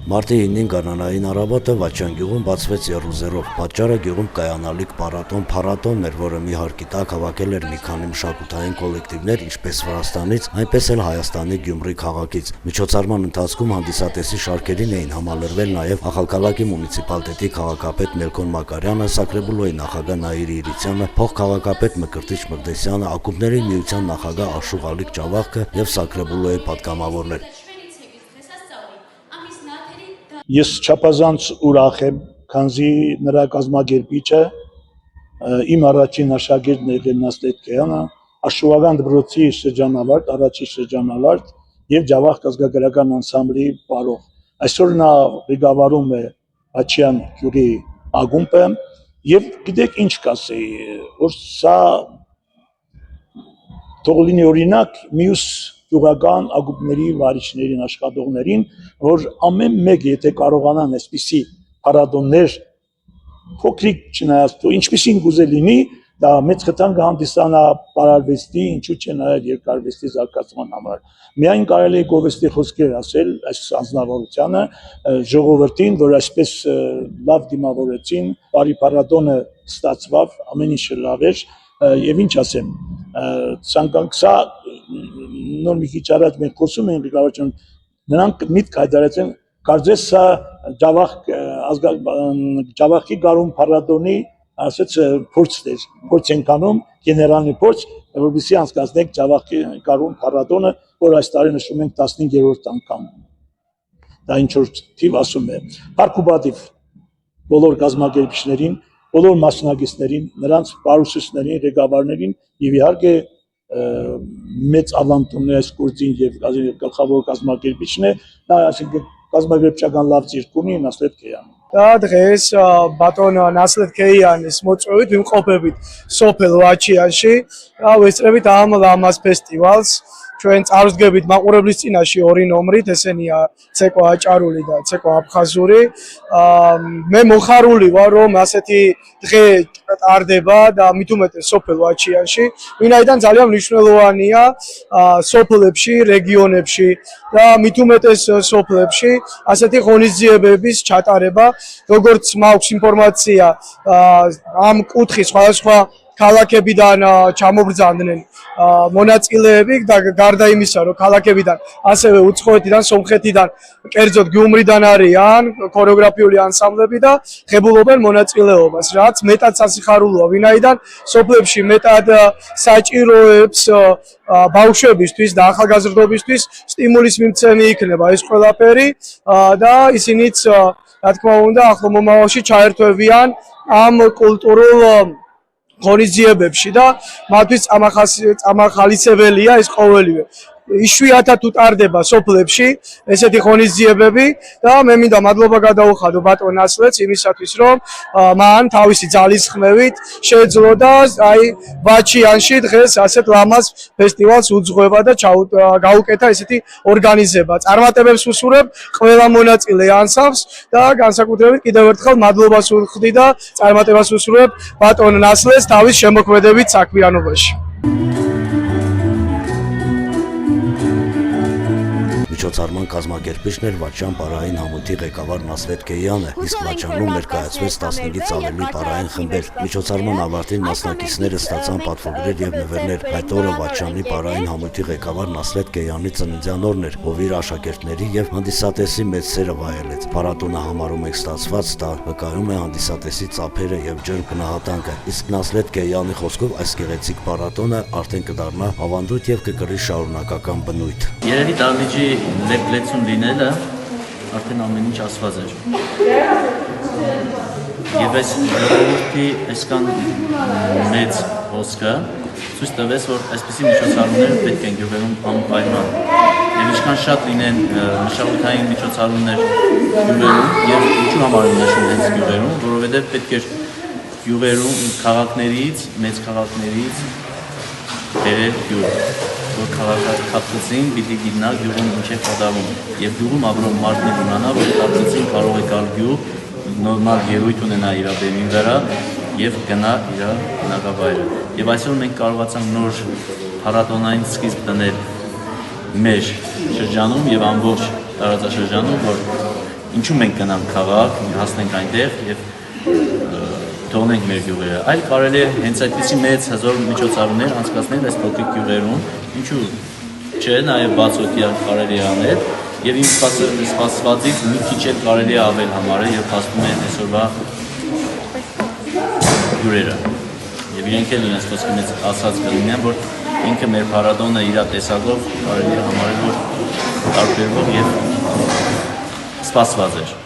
Մարտի 9-ին գարնանային առավոտը Վաչյան գյուղում բացվեց եռուզերով։ Պատճառը գյուղում կայանալիք փառատոնն էր, որը մի հարկի տակ հավաքել էր մի քանի մշակութային կոլեկտիվներ ինչպես Վրաստանից, այնպես էլ Հայաստանի Գյումրի քաղաքից։ Միջոցառման ընթացքում հանդիսատեսի շարքերին էին համալրվել նաև Ախալքալակի մունիցիպալիտետի քաղաքապետ Մելքոն Մակարյանը, Սակրեբուլոյի նախագահ Նաիրի Իրիցյանը, փոխքաղաքապետ Մկրտիչ Մկրտեսյանը, Ակումբների միության նախագահ Աշուղ Ալիկ Ճավախքը եւ Սակրեբուլոյի պատգամավորներ։ Ես չափազանց ուրախ եմ, քանզի նրա կազմակերպիչը իմ առաջին աշակերտն եղել Նասլետ Քեյանը, Աշուղական դպրոցի շրջանավարտ, առաջին շրջանավարտ եւ Ջավախ ազգագրական անսամբլի պարող։ Այսօր նա ղեկավարում է Վաչյան գյուղի ակումբը եւ գիտեք ինչ կասեի, որ սա թող լինի օրինակ մյուս գյուղական ակումբների վարիչներին, աշխատողներին, որ ամեն մեկ եթե կարողանան այսպիսի փառատոններ փոքրիկ չնայած ինչպիսին գուզե լինի, դա մեծ խթան կհանդիսանա պարարվեստի, ինչու՞ չէ նաև երկարվեստի զարգացման համար։ Միայն կարելի է գովեստի խոսքեր ասել այս անձնավորությանը ժողովրդին, որ այսպես լավ դիմավորեցին, բարի փառատոնը ստացավ, ամեն ինչը լավ էր եւ ինչ ասեմ, սա նոր մի քիչ առաջ մենք խոսում ենք ղեկավարություն, նրանք միտք հայտարարեցին, կարծես սա Ջավախի գարուն փառատոնի ասած փորձ ենք անում, գեներալնի փորձ, որովհետեւ անցկացնենք Ջավախի գարուն փառատոնը, որ այս տարի նշում ենք 15-րդ անգամ։ Դա ինչ որ թիվ ասում է։ Փառքուբադիվ բոլոր գազམ་ակերպիչներին, բոլոր մասնակիցներին, նրանց պարուսուսներին, ղեկավարներին եւ իհարկե մեծ ավանդույթ այս գործին եւ գլխավոր կազմակերպիչն է, նա այսինքն կազմակերպչական լավ ծիրք ունի Նասլետ Քեյանը։ Դա დღეს ბატონ ნასლეთ ქეიანის მოწვევით ვიმყოფებით სოფელ ვაჩიანში და ვესწრებით ამ ლამაზ ფესტივალს. ჩვენ წარვდგებით მაყურებლის წინაშე ორი ნომრით, ესენია ცეკვა აჭარული და ცეკვა აფხაზური. მე მოხარული ვარ, რომ ასეთი დღე ტარდება და მით უმეტეს სოფელ ვაჩიანში, ვინაიდან ძალიან მნიშვნელოვანია სოფლებში, რეგიონებში და მით უმეტეს სოფლებში ასეთი ღონისძიებების ჩატარება, როგორც მაქვს ინფორმაცია ამ კუთხის სხვადასხვა ქალაქებიდან ჩამობრძანდნენ მონაწილეები და გარდა იმისა, რომ ქალაქებიდან ასევე უცხოეთიდან, სომხეთიდან, კერძოდ გიუმრიდან არიან ქორეოგრაფიული ანსამბლები და ღებულობენ მონაწილეობას, რაც მეტად სასიხარულოა, ვინაიდან სოფლებში მეტად საჭიროებს ბავშვებისთვის და ახალგაზრდობისთვის სტიმულის მიმცემი იქნება ეს ყველაფერი და ისინიც, რა თქმა უნდა, ახლო მომავალში ჩაერთვებიან ამ კულტურულ ღონისძიებებში და მათთვის წამახალისებელია ეს ყოველივე. იშვიათად უტარდება სოფლებში ესეთი ღონისძიებები და მე მინდა მადლობა გადაუხადო ბატონ ნასლეთს იმისათვის, რომ მან თავისი ძალისხმევით შეძლო და აი ვაჩიანში დღეს ასეთ ლამაზ ფესტივალს უძღვება და გაუკეთა ესეთი ორგანიზება. წარმატებებს ვუსურებ ყველა მონაწილე ანსამბლს და განსაკუთრებით კიდევ ერთხელ მადლობას ვუხდი და წარმატებას ვუსურებ ბატონ ნასლეთს თავის შემოქმედებით საქმიანობაში. Միջոցառման կազմակերպիչն էր Վաչյան պարային համույթի ղեկավար Նասլետ Քեյանը, իսկ Վաչյանում ներկայացվեց 15-ից ավելի պարային խմբեր։ Միջոցառման ավարտին մասնակիցները ստացան պատվոգրեր եւ նվերներ։ Այդ օրը Վաչյանի պարային համույթի ղեկավար Նասլետ Քեյանի ծննդյան օրն էր, ով իր աշակերտների եւ հանդիսատեսի մեծ սերը վայելեց։ Փառատոնը համարում եք ստացված, դա վկայում է հանդիսատեսի ծափերը եւ ջերմ գնահատանքը։ Իսկ Նասլետ Քեյանի խոսքով այս գեղեցիկ փառատոնը արդեն կդառնա ավանդույթ եւ կկրի շարունակական բնույթ։ Երևի դահլիճի լեցուն լինելը արդեն ամեն ինչ ասված էր։ Եվ այս ժողովրդի այսքան մեծ հոսքը ցույց տվեց, որ այսպիսի միջոցառումներ պետք են գյուղերում անպայման։ Եվ ինչքան շատ լինեն մշակութային միջոցառումներ գյուղերում եւ ինչու համար են նշում հենց գյուղերում, որովհետեւ պետք է գյուղերում քաղաքներից, մեծ քաղաքներից բերել գյուղ, որ քաղաքացին պիտի գիտնա գյուղում ինչ է կատարվում եւ գյուղում ապրող մարդն իմանա, որ քաղաքացին կարող է գալ գյուղ, նորմալ երույթ ունենա իր բեմին վրա եւ գնա իր բնակավայրը։ Եվ այսօր մենք կարողացանք նոր փառատոնային սկիզբ դնել մեր շրջանում եւ ամբողջ տարածաշրջանում, որ ինչու մենք գնանք քաղաք, հասնենք այնտեղ եւ թողնենք մեր գյուղերը։ Այլ կարելի է հենց այդպիսի մեծ հզոր միջոցառումներ անցկացնել այս փոքրիկ գյուղերում, ինչու՞ չէ, նաեւ բացօթյա կարելի է անել եւ իմ սպասվածից մի քիչ էլ կարելի է ավել համարել եւ փաստում են այսօրվա հյուրերը։ Եվ իրենք էլ իրենց խոսքի մեջ ասած կլինեն, որ ինքը մեր փառատոնը իր տեսակով կարելի է համարել, որ տարբերվող եւ սպասված էր։